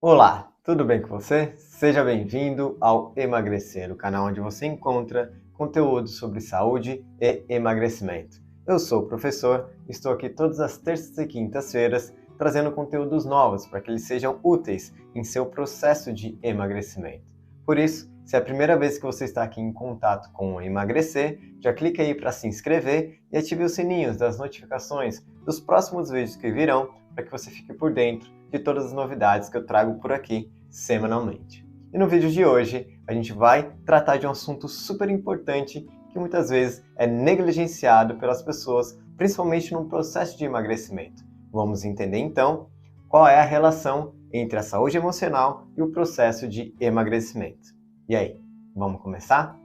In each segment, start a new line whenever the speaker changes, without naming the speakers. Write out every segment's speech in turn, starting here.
Olá, tudo bem com você? Seja bem-vindo ao Emagrecer, o canal onde você encontra conteúdo sobre saúde e emagrecimento. Eu sou o professor, estou aqui todas as terças e quintas-feiras trazendo conteúdos novos para que eles sejam úteis em seu processo de emagrecimento. Por isso, se é a primeira vez que você está aqui em contato com o Emagrecer, já clique aí para se inscrever e ative os sininhos das notificações dos próximos vídeos que virão para que você fique por dentro de todas as novidades que eu trago por aqui semanalmente. E no vídeo de hoje, a gente vai tratar de um assunto super importante que muitas vezes é negligenciado pelas pessoas, principalmente no processo de emagrecimento. Vamos entender então qual é a relação entre a saúde emocional e o processo de emagrecimento. E aí, vamos começar?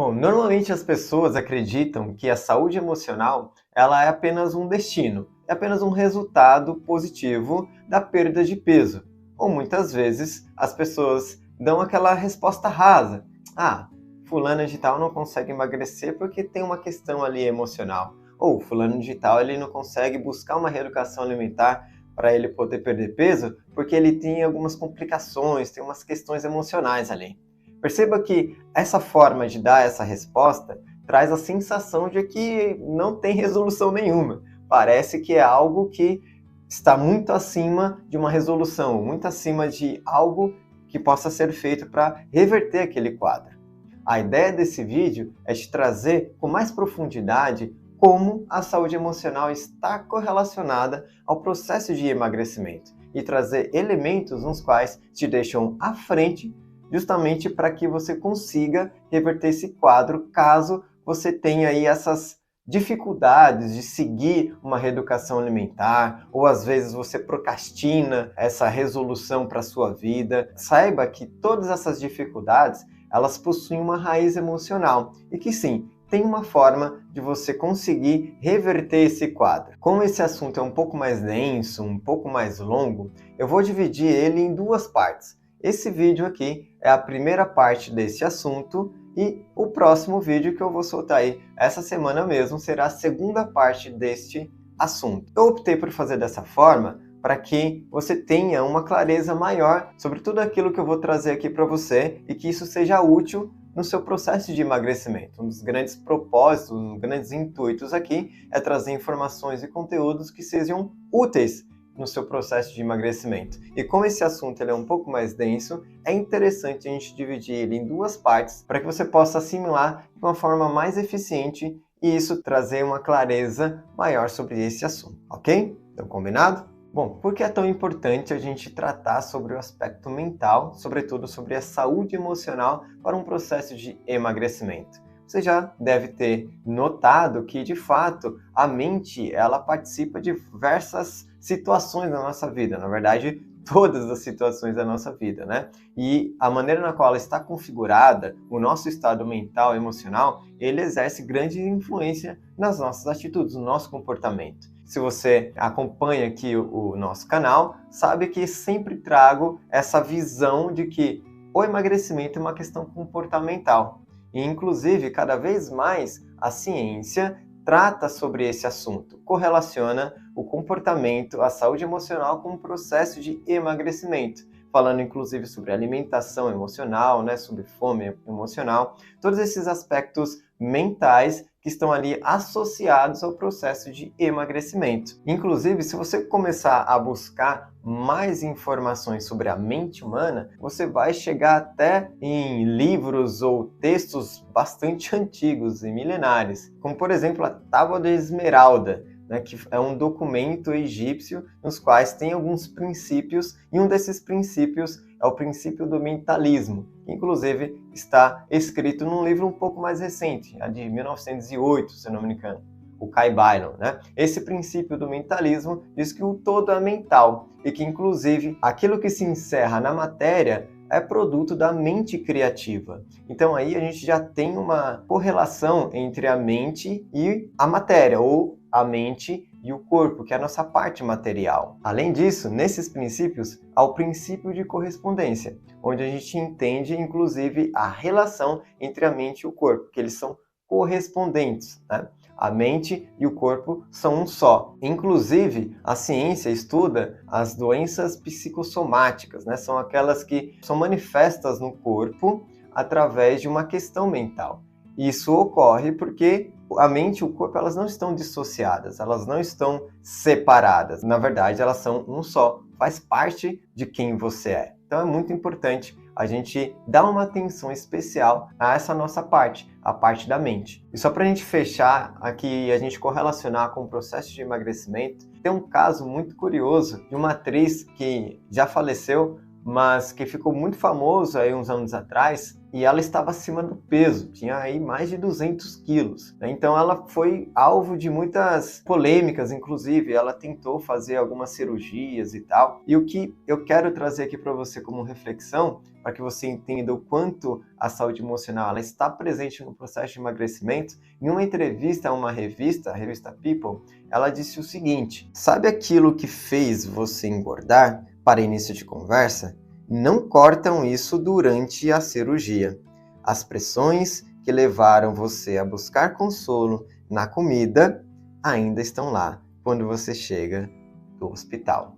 Bom, normalmente as pessoas acreditam que a saúde emocional ela é apenas um destino, é apenas um resultado positivo da perda de peso. Ou muitas vezes as pessoas dão aquela resposta rasa: ah, fulano de tal não consegue emagrecer porque tem uma questão ali emocional. Ou fulano de tal ele não consegue buscar uma reeducação alimentar para ele poder perder peso porque ele tem algumas complicações, tem umas questões emocionais ali. Perceba que essa forma de dar essa resposta traz a sensação de que não tem resolução nenhuma. Parece que é algo que está muito acima de uma resolução, muito acima de algo que possa ser feito para reverter aquele quadro. A ideia desse vídeo é te trazer com mais profundidade como a saúde emocional está correlacionada ao processo de emagrecimento e trazer elementos nos quais te deixam à frente justamente para que você consiga reverter esse quadro caso você tenha aí essas dificuldades de seguir uma reeducação alimentar, ou às vezes você procrastina essa resolução para a sua vida. Saiba que todas essas dificuldades, elas possuem uma raiz emocional e que sim, tem uma forma de você conseguir reverter esse quadro. Como esse assunto é um pouco mais denso, um pouco mais longo, eu vou dividir ele em duas partes. Esse vídeo aqui é a primeira parte desse assunto e o próximo vídeo que eu vou soltar aí essa semana mesmo será a segunda parte deste assunto. Eu optei por fazer dessa forma para que você tenha uma clareza maior sobre tudo aquilo que eu vou trazer aqui para você e que isso seja útil no seu processo de emagrecimento. Um dos grandes propósitos, um dos grandes intuitos aqui é trazer informações e conteúdos que sejam úteis no seu processo de emagrecimento. E como esse assunto ele é um pouco mais denso, é interessante a gente dividir ele em duas partes para que você possa assimilar de uma forma mais eficiente e isso trazer uma clareza maior sobre esse assunto, ok? Então, combinado? Bom, por que é tão importante a gente tratar sobre o aspecto mental, sobretudo sobre a saúde emocional para um processo de emagrecimento? Você já deve ter notado que, de fato, a mente ela participa de diversas situações da nossa vida, na verdade, todas as situações da nossa vida, né? E a maneira na qual ela está configurada, o nosso estado mental e emocional, ele exerce grande influência nas nossas atitudes, no nosso comportamento. Se você acompanha aqui o nosso canal, sabe que sempre trago essa visão de que o emagrecimento é uma questão comportamental. E, inclusive, cada vez mais a ciência trata sobre esse assunto, correlaciona o comportamento, a saúde emocional com o processo de emagrecimento, falando inclusive sobre alimentação emocional, né, sobre fome emocional, todos esses aspectos mentais que estão ali associados ao processo de emagrecimento. Inclusive, se você começar a buscar mais informações sobre a mente humana, você vai chegar até em livros ou textos bastante antigos e milenares, como por exemplo a Tábua de Esmeralda, né, que é um documento egípcio nos quais tem alguns princípios, e um desses princípios é o princípio do mentalismo, que inclusive está escrito num livro um pouco mais recente, de 1908, se não me engano, o Kai Byron, né? Esse princípio do mentalismo diz que o todo é mental e que inclusive aquilo que se encerra na matéria é produto da mente criativa. Então aí a gente já tem uma correlação entre a mente e a matéria, ou a mente e o corpo, que é a nossa parte material. Além disso, nesses princípios, há o princípio de correspondência, onde a gente entende, inclusive, a relação entre a mente e o corpo, que eles são correspondentes, né? A mente e o corpo são um só. Inclusive, a ciência estuda as doenças psicossomáticas, né? São aquelas que são manifestas no corpo através de uma questão mental. Isso ocorre porque a mente e o corpo elas não estão dissociadas, elas não estão separadas. Na verdade, elas são um só, faz parte de quem você é. Então é muito importante a gente dar uma atenção especial a essa nossa parte, a parte da mente. E só para a gente fechar aqui e a gente correlacionar com o processo de emagrecimento, tem um caso muito curioso de uma atriz que já faleceu, mas que ficou muito famoso aí uns anos atrás, e ela estava acima do peso, tinha aí mais de 200 quilos. Então ela foi alvo de muitas polêmicas, inclusive ela tentou fazer algumas cirurgias e tal. E o que eu quero trazer aqui para você como reflexão, para que você entenda o quanto a saúde emocional ela está presente no processo de emagrecimento, em uma entrevista a uma revista, a revista People, ela disse o seguinte: sabe aquilo que fez você engordar? Para início de conversa, não cortam isso durante a cirurgia. As pressões que levaram você a buscar consolo na comida ainda estão lá quando você chega do hospital.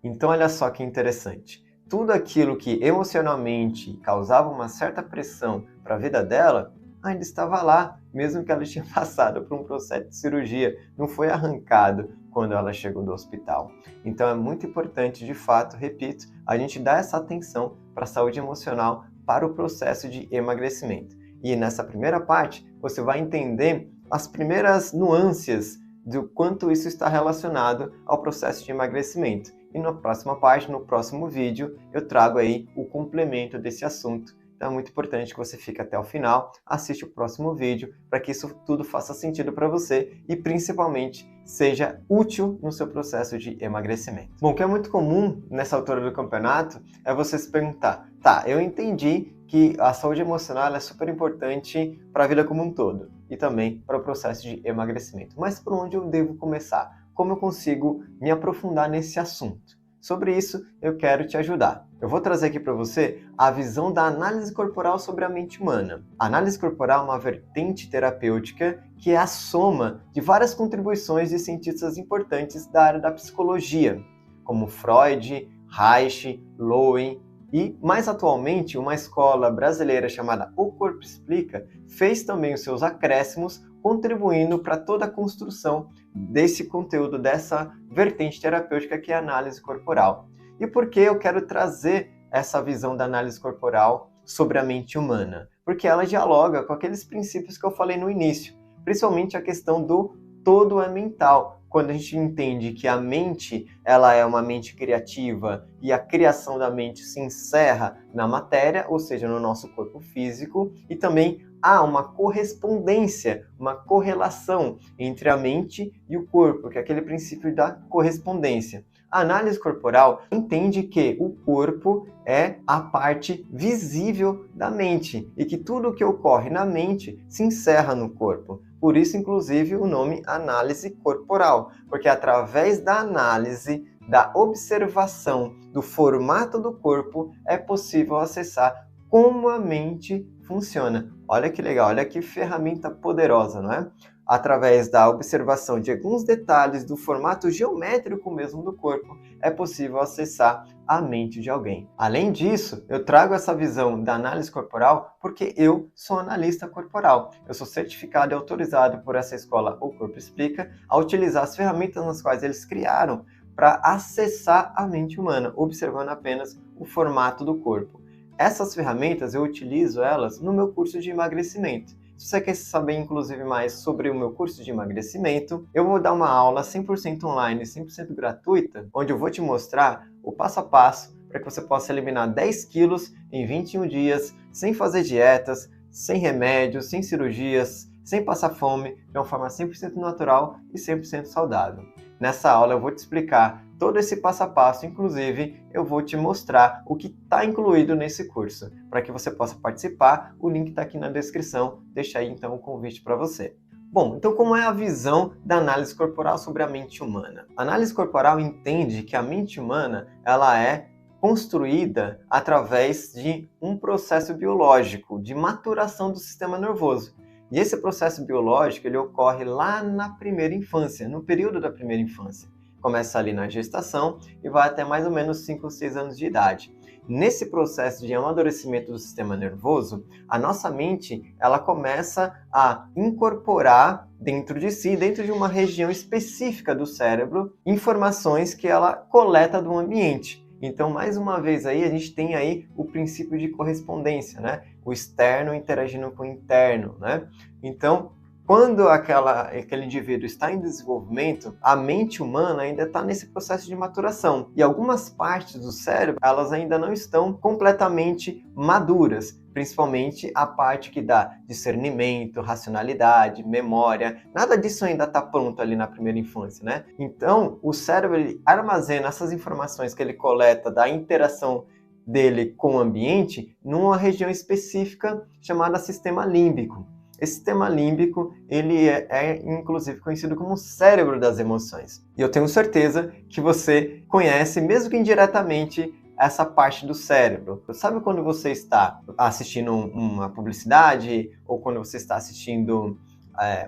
Então, olha só que interessante. Tudo aquilo que emocionalmente causava uma certa pressão para a vida dela ainda estava lá, mesmo que ela tinha passado por um processo de cirurgia, não foi arrancado quando ela chegou do hospital. Então é muito importante, de fato, repito, a gente dar essa atenção para a saúde emocional para o processo de emagrecimento. E nessa primeira parte, você vai entender as primeiras nuances do quanto isso está relacionado ao processo de emagrecimento. E na próxima parte, no próximo vídeo, eu trago aí o complemento desse assunto. Então é muito importante que você fique até o final, assiste o próximo vídeo, para que isso tudo faça sentido para você e principalmente seja útil no seu processo de emagrecimento. Bom, o que é muito comum nessa altura do campeonato é você se perguntar: tá, eu entendi que a saúde emocional é super importante para a vida como um todo e também para o processo de emagrecimento, mas por onde eu devo começar? Como eu consigo me aprofundar nesse assunto? Sobre isso, eu quero te ajudar. Eu vou trazer aqui para você a visão da análise corporal sobre a mente humana. A análise corporal é uma vertente terapêutica que é a soma de várias contribuições de cientistas importantes da área da psicologia, como Freud, Reich, Lowen, e, mais atualmente, uma escola brasileira chamada O Corpo Explica fez também os seus acréscimos, contribuindo para toda a construção desse conteúdo, dessa vertente terapêutica que é a análise corporal. E por que eu quero trazer essa visão da análise corporal sobre a mente humana? Porque ela dialoga com aqueles princípios que eu falei no início, principalmente a questão do todo é mental. Quando a gente entende que a mente ela é uma mente criativa e a criação da mente se encerra na matéria, ou seja, no nosso corpo físico, e também há uma correspondência, uma correlação entre a mente e o corpo, que é aquele princípio da correspondência. A análise corporal entende que o corpo é a parte visível da mente e que tudo o que ocorre na mente se encerra no corpo. Por isso, inclusive, o nome análise corporal, porque através da análise, da observação do formato do corpo, é possível acessar como a mente funciona. Olha que legal, olha que ferramenta poderosa, não é? Através da observação de alguns detalhes do formato geométrico mesmo do corpo, é possível acessar a mente de alguém. Além disso, eu trago essa visão da análise corporal porque eu sou analista corporal. Eu sou certificado e autorizado por essa escola O Corpo Explica a utilizar as ferramentas nas quais eles criaram para acessar a mente humana, observando apenas o formato do corpo. Essas ferramentas eu utilizo elas no meu curso de emagrecimento. Se você quer saber, inclusive, mais sobre o meu curso de emagrecimento, eu vou dar uma aula 100% online, 100% gratuita, onde eu vou te mostrar o passo a passo para que você possa eliminar 10 quilos em 21 dias, sem fazer dietas, sem remédios, sem cirurgias, sem passar fome, de uma forma 100% natural e 100% saudável. Nessa aula eu vou te explicar todo esse passo a passo, inclusive eu vou te mostrar o que está incluído nesse curso. Para que você possa participar, o link está aqui na descrição, deixa aí então o convite para você. Bom, então como é a visão da análise corporal sobre a mente humana? A análise corporal entende que a mente humana ela é construída através de um processo biológico de maturação do sistema nervoso. E esse processo biológico ele ocorre lá na primeira infância, no período da primeira infância. Começa ali na gestação e vai até mais ou menos 5 ou 6 anos de idade. Nesse processo de amadurecimento do sistema nervoso, a nossa mente ela começa a incorporar dentro de si, dentro de uma região específica do cérebro, informações que ela coleta do ambiente. Então, mais uma vez aí, a gente tem aí o princípio de correspondência, né? O externo interagindo com o interno, né? Então, quando aquele indivíduo está em desenvolvimento, a mente humana ainda está nesse processo de maturação. E algumas partes do cérebro, elas ainda não estão completamente maduras, principalmente a parte que dá discernimento, racionalidade, memória. Nada disso ainda está pronto ali na primeira infância, né? Então, o cérebro ele armazena essas informações que ele coleta da interação dele com o ambiente numa região específica chamada sistema límbico. Esse sistema límbico, ele é inclusive conhecido como o cérebro das emoções. E eu tenho certeza que você conhece, mesmo que indiretamente, essa parte do cérebro. Sabe quando você está assistindo uma publicidade, ou quando você está assistindo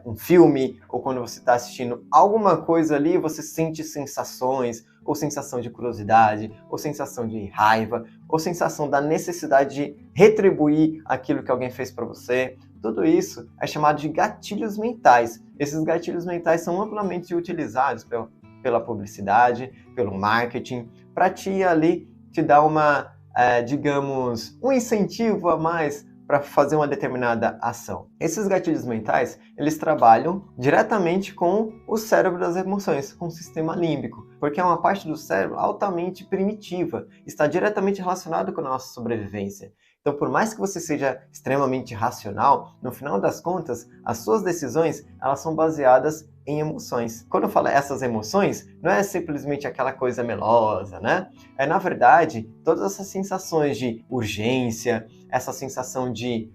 um filme, ou quando você está assistindo alguma coisa ali, você sente sensações, ou sensação de curiosidade, ou sensação de raiva, ou sensação da necessidade de retribuir aquilo que alguém fez para você. Tudo isso é chamado de gatilhos mentais. Esses gatilhos mentais são amplamente utilizados pela publicidade, pelo marketing, para te dar digamos, um incentivo a mais para fazer uma determinada ação. Esses gatilhos mentais, eles trabalham diretamente com o cérebro das emoções, com o sistema límbico, porque é uma parte do cérebro altamente primitiva, está diretamente relacionado com a nossa sobrevivência. Então, por mais que você seja extremamente racional, no final das contas, as suas decisões, elas são baseadas em emoções. Quando eu falo essas emoções, não é simplesmente aquela coisa melosa, né? É, na verdade, todas essas sensações de urgência, essa sensação de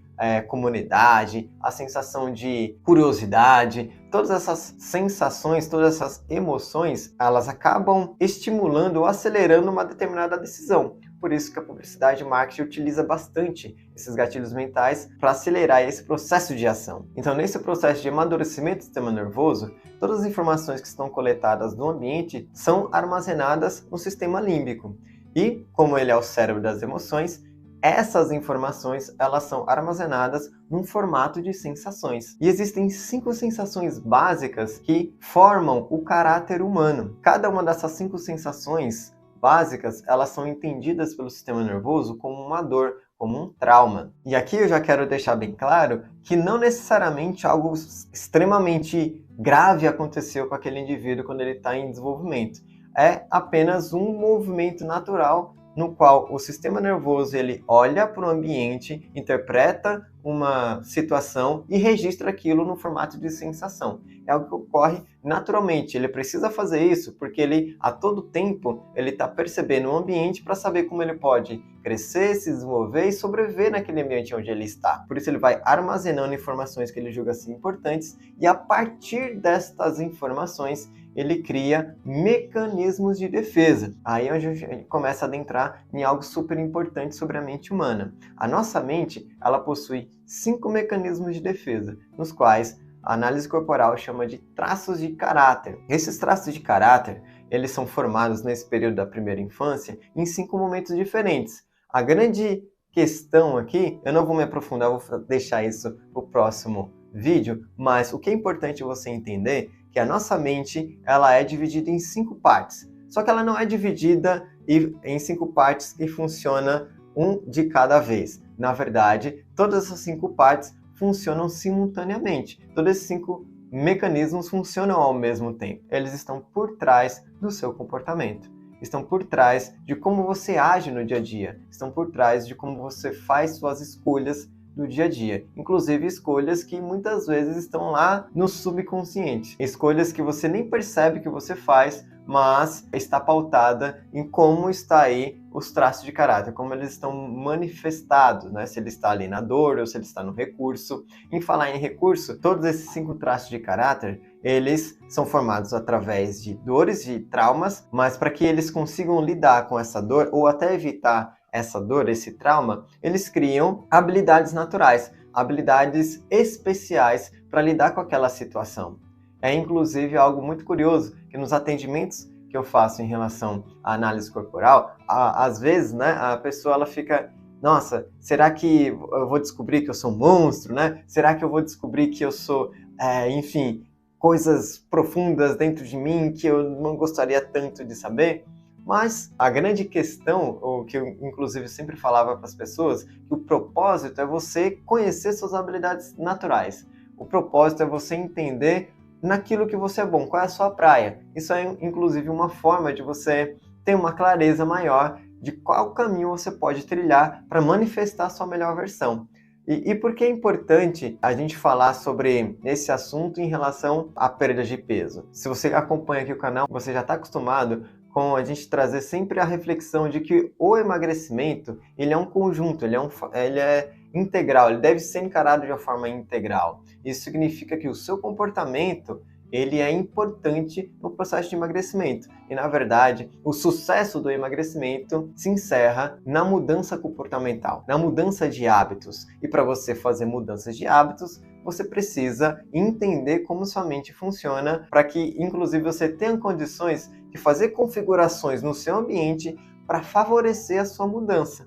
comunidade, a sensação de curiosidade, todas essas sensações, todas essas emoções, elas acabam estimulando ou acelerando uma determinada decisão. Por isso que a publicidade e o marketing utiliza bastante esses gatilhos mentais para acelerar esse processo de ação. Então, nesse processo de amadurecimento do sistema nervoso, todas as informações que estão coletadas no ambiente são armazenadas no sistema límbico. E, como ele é o cérebro das emoções, essas informações elas são armazenadas num formato de sensações. E existem 5 sensações básicas que formam o caráter humano. Cada uma dessas 5 sensações básicas, elas são entendidas pelo sistema nervoso como uma dor, como um trauma. E aqui eu já quero deixar bem claro que não necessariamente algo extremamente grave aconteceu com aquele indivíduo quando ele está em desenvolvimento. É apenas um movimento natural no qual o sistema nervoso ele olha para o ambiente, interpreta uma situação e registra aquilo no formato de sensação. É algo que ocorre naturalmente. Ele precisa fazer isso porque ele, a todo tempo, ele está percebendo o ambiente para saber como ele pode crescer, se desenvolver e sobreviver naquele ambiente onde ele está. Por isso ele vai armazenando informações que ele julga assim importantes e a partir destas informações ele cria mecanismos de defesa. Aí é onde a gente começa a adentrar em algo super importante sobre a mente humana. A nossa mente, ela possui 5 mecanismos de defesa, nos quais a análise corporal chama de traços de caráter. Esses traços de caráter, eles são formados nesse período da primeira infância em 5 momentos diferentes. A grande questão aqui, eu não vou me aprofundar, vou deixar isso para o próximo vídeo, mas o que é importante você entender que a nossa mente ela é dividida em 5 partes. Só que ela não é dividida em 5 partes que funciona um de cada vez. Na verdade, todas essas 5 partes funcionam simultaneamente. Todos esses 5 mecanismos funcionam ao mesmo tempo. Eles estão por trás do seu comportamento. Estão por trás de como você age no dia a dia. Estão por trás de como você faz suas escolhas do dia a dia, inclusive escolhas que muitas vezes estão lá no subconsciente, escolhas que você nem percebe que você faz, mas está pautada em como está aí os traços de caráter, como eles estão manifestados, né? Se ele está ali na dor ou se ele está no recurso. Em falar em recurso, todos esses 5 traços de caráter, eles são formados através de dores, de traumas, mas para que eles consigam lidar com essa dor ou até evitar essa dor, esse trauma, eles criam habilidades naturais. habilidades especiais para lidar com aquela situação. É inclusive algo muito curioso que nos atendimentos que eu faço em relação à análise corporal, às vezes, né, a pessoa ela fica, nossa, será que eu vou descobrir que eu sou um monstro, né? Será que eu vou descobrir que eu sou, enfim, coisas profundas dentro de mim que eu não gostaria tanto de saber? Mas a grande questão, o que eu inclusive sempre falava para as pessoas, que o propósito é você conhecer suas habilidades naturais. O propósito é você entender naquilo que você é bom, qual é a sua praia. Isso é inclusive uma forma de você ter uma clareza maior de qual caminho você pode trilhar para manifestar a sua melhor versão. E por que é importante a gente falar sobre esse assunto em relação à perda de peso? Se você acompanha aqui o canal, você já está acostumado com a gente trazer sempre a reflexão de que o emagrecimento ele é um conjunto, ele é integral, ele deve ser encarado de uma forma integral. Isso significa que o seu comportamento ele é importante no processo de emagrecimento. E, na verdade, o sucesso do emagrecimento se encerra na mudança comportamental, na mudança de hábitos. E para você fazer mudanças de hábitos, você precisa entender como sua mente funciona para que, inclusive, você tenha condições de fazer configurações no seu ambiente para favorecer a sua mudança.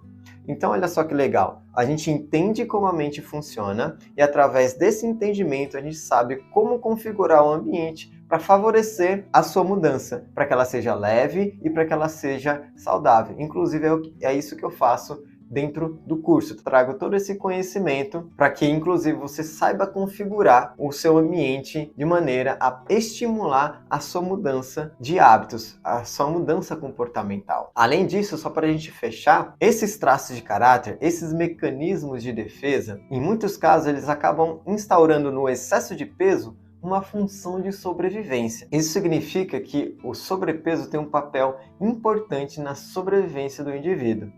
Então, olha só que legal. A gente entende como a mente funciona e, através desse entendimento, a gente sabe como configurar o ambiente para favorecer a sua mudança, para que ela seja leve e para que ela seja saudável. Inclusive, é isso que eu faço dentro do curso. Eu trago todo esse conhecimento para que, inclusive, você saiba configurar o seu ambiente de maneira a estimular a sua mudança de hábitos, a sua mudança comportamental. Além disso, só para a gente fechar, esses traços de caráter, esses mecanismos de defesa, em muitos casos, eles acabam instaurando no excesso de peso uma função de sobrevivência. Isso significa que o sobrepeso tem um papel importante na sobrevivência do indivíduo.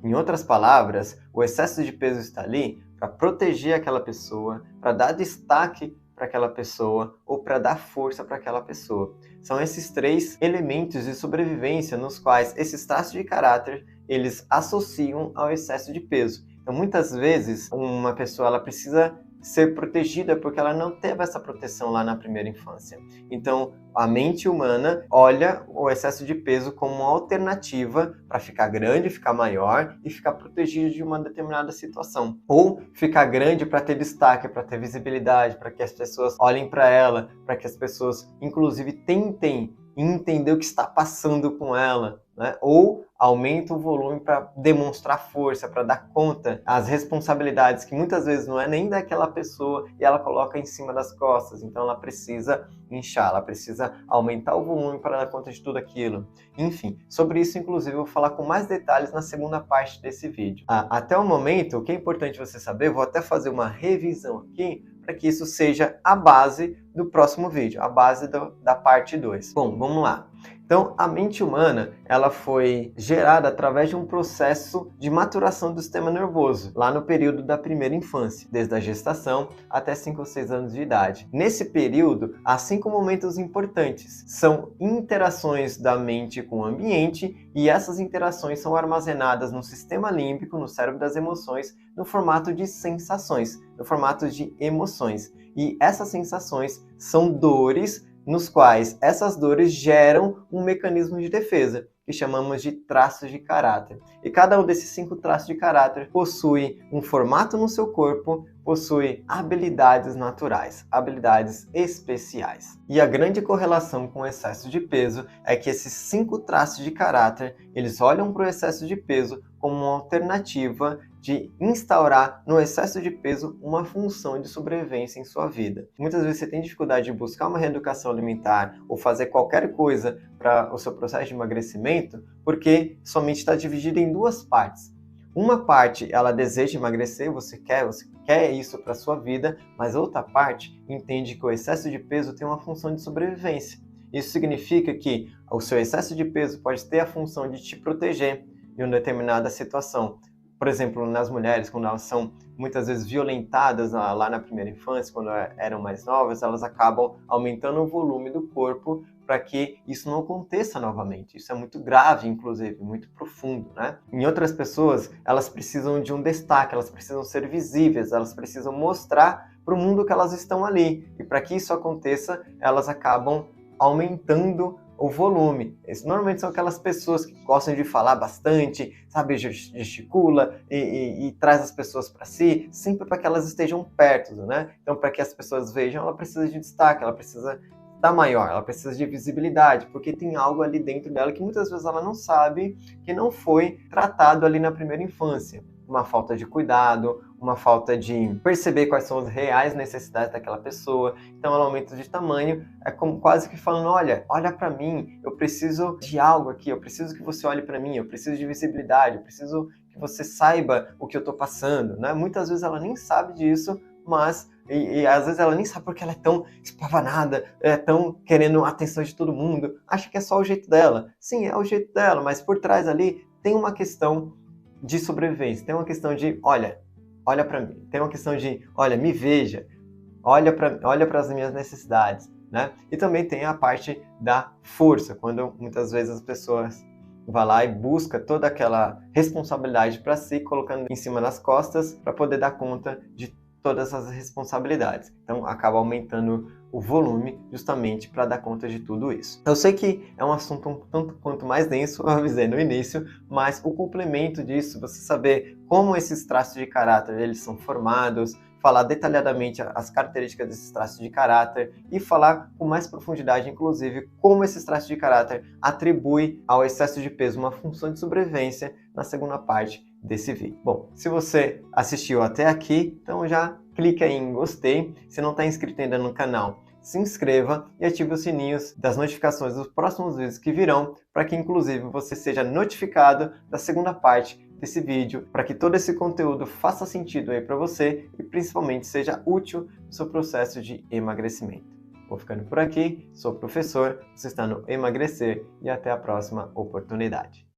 Em outras palavras, o excesso de peso está ali para proteger aquela pessoa, para dar destaque para aquela pessoa ou para dar força para aquela pessoa. São esses três elementos de sobrevivência nos quais esses traços de caráter eles associam ao excesso de peso. Então, muitas vezes, uma pessoa ela precisa ser protegida porque ela não teve essa proteção lá na primeira infância. Então, a mente humana olha o excesso de peso como uma alternativa para ficar grande, ficar maior e ficar protegido de uma determinada situação. Ou ficar grande para ter destaque, para ter visibilidade, para que as pessoas olhem para ela, para que as pessoas, inclusive, tentem entender o que está passando com ela, né? Ou aumenta o volume para demonstrar força, para dar conta as responsabilidades que muitas vezes não é nem daquela pessoa e ela coloca em cima das costas. Então ela precisa inchar, ela precisa aumentar o volume para dar conta de tudo aquilo. Enfim, sobre isso inclusive eu vou falar com mais detalhes na segunda parte desse vídeo. Até o momento, o que é importante você saber, vou até fazer uma revisão aqui para que isso seja a base do próximo vídeo, a base da parte 2. Bom, vamos lá. Então, a mente humana, ela foi gerada através de um processo de maturação do sistema nervoso, lá no período da primeira infância, desde a gestação até 5 ou 6 anos de idade. Nesse período, há 5 momentos importantes. São interações da mente com o ambiente e essas interações são armazenadas no sistema límbico, no cérebro das emoções, no formato de sensações, no formato de emoções. E essas sensações são dores, nos quais essas dores geram um mecanismo de defesa, que chamamos de traços de caráter. E cada um desses 5 traços de caráter possui um formato no seu corpo, possui habilidades naturais, habilidades especiais. E a grande correlação com o excesso de peso é que esses 5 traços de caráter, eles olham para o excesso de peso como uma alternativa de instaurar no excesso de peso uma função de sobrevivência em sua vida. Muitas vezes você tem dificuldade de buscar uma reeducação alimentar ou fazer qualquer coisa para o seu processo de emagrecimento porque sua mente está dividida em 2 partes. Uma parte, ela deseja emagrecer, você quer isso para sua vida, mas a outra parte entende que o excesso de peso tem uma função de sobrevivência. Isso significa que o seu excesso de peso pode ter a função de te proteger em uma determinada situação. Por exemplo, nas mulheres, quando elas são muitas vezes violentadas lá na primeira infância, quando eram mais novas, elas acabam aumentando o volume do corpo para que isso não aconteça novamente. Isso é muito grave, inclusive, muito profundo, né? Em outras pessoas, elas precisam de um destaque, elas precisam ser visíveis, elas precisam mostrar para o mundo que elas estão ali. E para que isso aconteça, elas acabam aumentando o volume. Normalmente são aquelas pessoas que gostam de falar bastante, sabe, gesticula e traz as pessoas para si, sempre para que elas estejam perto, né? Então, para que as pessoas vejam, ela precisa de destaque, ela precisa estar maior, ela precisa de visibilidade, porque tem algo ali dentro dela que muitas vezes ela não sabe, que não foi tratado ali na primeira infância. Uma falta de cuidado, uma falta de perceber quais são as reais necessidades daquela pessoa. Então, ela aumenta de tamanho, é como quase que falando, olha para mim, eu preciso de algo aqui, eu preciso que você olhe para mim, eu preciso de visibilidade, eu preciso que você saiba o que eu estou passando, né? Muitas vezes ela nem sabe disso, mas e às vezes ela nem sabe porque ela é tão espavanada, é tão querendo a atenção de todo mundo, acha que é só o jeito dela. Sim, é o jeito dela, mas por trás ali tem uma questão de sobrevivência, tem uma questão de, olha para mim, tem uma questão de, olha, me veja, olha para as minhas necessidades, né? E também tem a parte da força, quando muitas vezes as pessoas vão lá e buscam toda aquela responsabilidade para si, colocando em cima das costas para poder dar conta de todas as responsabilidades. Então, acaba aumentando o volume justamente para dar conta de tudo isso. Eu sei que é um assunto um tanto quanto mais denso, eu avisei no início, mas o complemento disso, você saber como esses traços de caráter eles são formados, falar detalhadamente as características desses traços de caráter e falar com mais profundidade, inclusive, como esses traços de caráter atribuem ao excesso de peso uma função de sobrevivência na segunda parte desse vídeo. Bom, se você assistiu até aqui, então já clica aí em gostei. Se não está inscrito ainda no canal, se inscreva e ative os sininhos das notificações dos próximos vídeos que virão, para que inclusive você seja notificado da segunda parte desse vídeo, para que todo esse conteúdo faça sentido aí para você e principalmente seja útil no seu processo de emagrecimento. Vou ficando por aqui, sou o professor, você está no Emagrecer e até a próxima oportunidade.